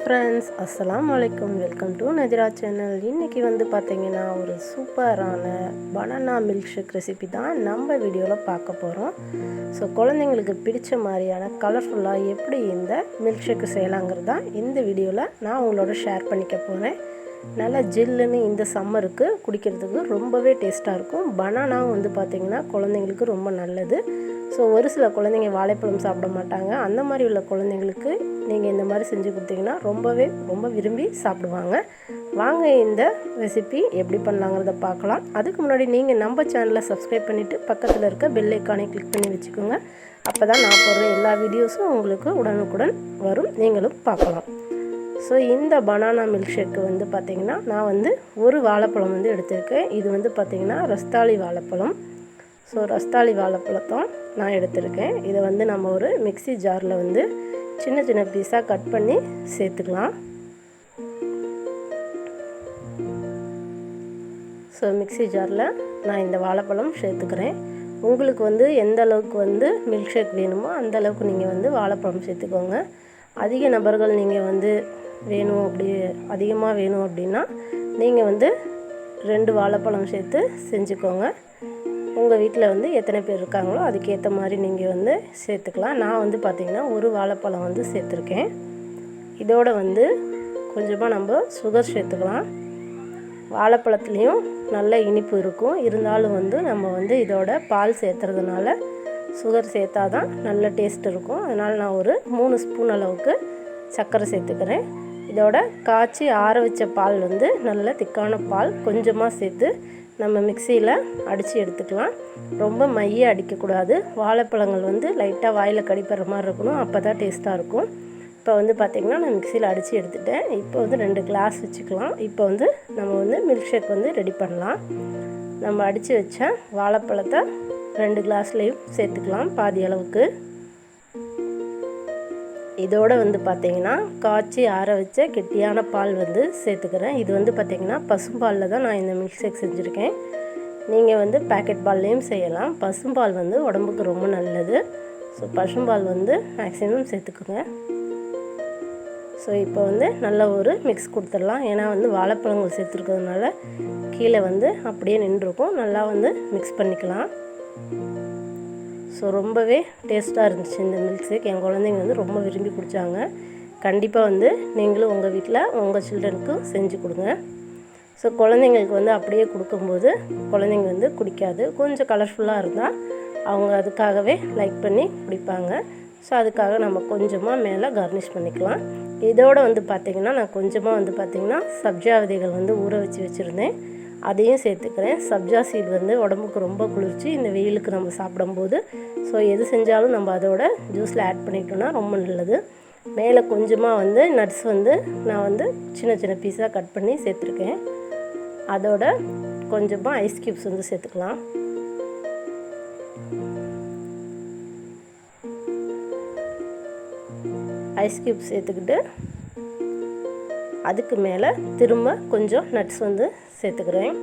Friends, அஸ்ஸலாமு அலைக்கும். Welcome to Nadira channel. இன்றைக்கி வந்து பார்த்திங்கன்னா ஒரு சூப்பரான பனானா மில்க் ஷேக் ரெசிபி தான் நம்ம வீடியோவில் பார்க்க போகிறோம். ஸோ குழந்தைங்களுக்கு பிடிச்ச மாதிரியான கலர்ஃபுல்லாக எப்படி இந்த மில்க் ஷேக்கு செய்யலாங்கிறது தான் இந்த வீடியோவில் நான் உங்களோட ஷேர் பண்ணிக்க போகிறேன். நல்லா ஜில்லுன்னு இந்த சம்மருக்கு குடிக்கிறதுக்கு ரொம்பவே டேஸ்ட்டாக இருக்கும். பனானாவும் வந்து பார்த்திங்கன்னா குழந்தைங்களுக்கு ரொம்ப நல்லது. ஸோ ஒரு சில குழந்தைங்க வாழைப்பழம் சாப்பிட மாட்டாங்க. அந்த மாதிரி உள்ள குழந்தைங்களுக்கு நீங்கள் இந்த மாதிரி செஞ்சு கொடுத்தீங்கன்னா ரொம்ப விரும்பி சாப்பிடுவாங்க. வாங்க இந்த ரெசிபி எப்படி பண்ணலாங்கிறத பார்க்கலாம். அதுக்கு முன்னாடி நீங்கள் நம்ம சேனலை சப்ஸ்கிரைப் பண்ணிவிட்டு பக்கத்தில் இருக்க பெல் ஐக்கானை கிளிக் பண்ணி வச்சுக்கோங்க. அப்போ தான் நான் போடுற எல்லா வீடியோஸும் உங்களுக்கு உடனுக்குடன் வரும், நீங்களும் பார்க்கலாம். ஸோ இந்த பனானா மில்க் ஷேக்கு வந்து பார்த்திங்கன்னா நான் வந்து ஒரு வாழைப்பழம் வந்து எடுத்திருக்கேன். இது வந்து பார்த்திங்கன்னா ரஸ்தாளி வாழைப்பழம். ஸோ ரஸ்தாளி வாழைப்பழத்தை நான் எடுத்திருக்கேன். இதை வந்து நம்ம ஒரு மிக்ஸி ஜாரில் வந்து சின்ன சின்ன பீஸாக கட் பண்ணி சேர்த்துக்கலாம். ஸோ மிக்ஸி ஜாரில் நான் இந்த வாழைப்பழம் சேர்த்துக்கிறேன். உங்களுக்கு வந்து எந்த அளவுக்கு வந்து மில்க் ஷேக் வேணுமோ அந்த அளவுக்கு நீங்கள் வந்து வாழைப்பழம் சேர்த்துக்கோங்க. அதிக நபர்கள் நீங்கள் வந்து அதிகமாக வேணும் அப்படின்னா நீங்கள் வந்து 2 வாழைப்பழம் சேர்த்து செஞ்சுக்கோங்க. உங்கள் வீட்டில் வந்து எத்தனை பேர் இருக்காங்களோ அதுக்கேற்ற மாதிரி நீங்கள் வந்து சேர்த்துக்கலாம். நான் வந்து பார்த்திங்கன்னா ஒரு வாழைப்பழம் வந்து சேர்த்துருக்கேன். இதோட வந்து கொஞ்சமாக நம்ம சுகர் சேர்த்துக்கலாம். வாழைப்பழத்துலேயும் நல்ல இனிப்பு இருக்கும். இருந்தாலும் வந்து நம்ம வந்து இதோட பால் சேர்த்துறதுனால சுகர் சேர்த்தா தான் நல்ல டேஸ்ட் இருக்கும். அதனால் நான் ஒரு 3 ஸ்பூன் அளவுக்கு சர்க்கரை சேர்த்துக்கிறேன். இதோட காய்ச்சி ஆற வச்ச பால் வந்து நல்ல திக்கான பால் கொஞ்சமாக சேர்த்து நம்ம மிக்சியில் அடித்து எடுத்துக்கலாம். ரொம்ப மைய அடிக்கக்கூடாது. வாழைப்பழங்கள் வந்து லைட்டாக வாயில் கடிப்படுற மாதிரி இருக்கணும். அப்போ தான் டேஸ்ட்டாக இருக்கும். இப்போ வந்து பார்த்திங்கன்னா நான் மிக்சியில் அடித்து எடுத்துட்டேன். இப்போ வந்து 2 கிளாஸ் வச்சுக்கலாம். இப்போ வந்து நம்ம வந்து மில்க் ஷேக் வந்து ரெடி பண்ணலாம். நம்ம அடித்து வச்ச வாழைப்பழத்தை 2 கிளாஸ்லேயும் சேர்த்துக்கலாம், பாதி அளவுக்கு. இதோடு வந்து பார்த்திங்கன்னா காய்ச்சி ஆற வச்ச கெட்டியான பால் வந்து சேர்த்துக்கிறேன். இது வந்து பார்த்திங்கன்னா பசும்பாலில் தான் நான் இந்த மில்க் ஷேக் செஞ்சுருக்கேன். நீங்கள் வந்து பேக்கெட் பால்லையும் செய்யலாம். பசும்பால் வந்து உடம்புக்கு ரொம்ப நல்லது. ஸோ பசும்பால் வந்து மேக்ஸிமம் சேர்த்துக்குங்க. ஸோ இப்போ வந்து நல்ல ஒரு மிக்ஸ் கொடுத்துடலாம். ஏன்னா வந்து வாழைப்பழங்கள் சேர்த்துருக்கிறதுனால கீழே வந்து அப்படியே நின்றுருக்கும். நல்லா வந்து மிக்ஸ் பண்ணிக்கலாம். ஸோ ரொம்பவே டேஸ்ட்டாக இருந்துச்சு இந்த மில்க் ஷேக். என் குழந்தைங்க வந்து ரொம்ப விரும்பி குடித்தாங்க. கண்டிப்பாக வந்து நீங்களும் உங்கள் வீட்டில் உங்கள் சில்ட்ரனுக்கு செஞ்சு கொடுங்க. ஸோ குழந்தைங்களுக்கு வந்து அப்படியே கொடுக்கும்போது குழந்தைங்க வந்து குடிக்காது. கொஞ்சம் கலர்ஃபுல்லாக இருந்தால் அவங்க அதுக்காகவே லைக் பண்ணி குடிப்பாங்க. ஸோ அதுக்காக நம்ம கொஞ்சமாக மேலே கார்னிஷ் பண்ணிக்கலாம். இதோடு வந்து பார்த்திங்கன்னா நான் கொஞ்சமாக வந்து பார்த்திங்கன்னா சப்ஜா விதைகள் வந்து ஊற வச்சுருந்தேன். அதையும் சேர்த்துக்கிறேன். சப்ஜா சீட் வந்து உடம்புக்கு ரொம்ப குளிர்ச்சி. இந்த வெயிலுக்கு நம்ம சாப்பிடும்போது ஸோ எது செஞ்சாலும் நம்ம அதோட ஜூஸில் ஆட் பண்ணிட்டோன்னா ரொம்ப நல்லது. மேலே கொஞ்சமாக வந்து நட்ஸ் வந்து நான் வந்து சின்ன சின்ன பீஸாக கட் பண்ணி சேர்த்துருக்கேன். அதோட கொஞ்சமாக ஐஸ் க்யூப்ஸ் வந்து சேர்த்துக்கலாம். ஐஸ் க்யூப்ஸ் சேர்த்துக்கிட்டு அதுக்கு மேலே திரும்ப கொஞ்சம் நட்ஸ் வந்து சேர்த்துக்கிறேன்.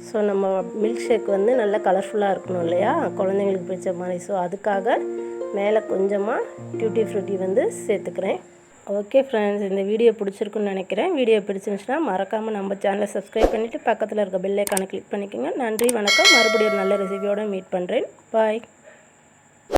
ஸோ நம்ம மில்க் ஷேக் வந்து நல்லா கலர்ஃபுல்லாக இருக்கணும் இல்லையா, குழந்தைங்களுக்கு பிடிச்ச மாதிரி. ஸோ அதுக்காக மேலே கொஞ்சமாக டியூட்டி ஃப்ரூட்டி வந்து சேர்த்துக்கிறேன். ஓகே ஃப்ரெண்ட்ஸ், இந்த வீடியோ பிடிச்சிருக்குன்னு நினைக்கிறேன். வீடியோ பிடிச்சிருந்துச்சுன்னா மறக்காமல் நம்ம சேனலை சப்ஸ்கிரைப் பண்ணிவிட்டு பக்கத்தில் இருக்க பெல் ஐக்கானை கிளிக் பண்ணிக்கோங்க. நன்றி, வணக்கம். மறுபடியும் ஒரு நல்ல ரெசிபியோடு மீட் பண்ணுறேன். பாய்.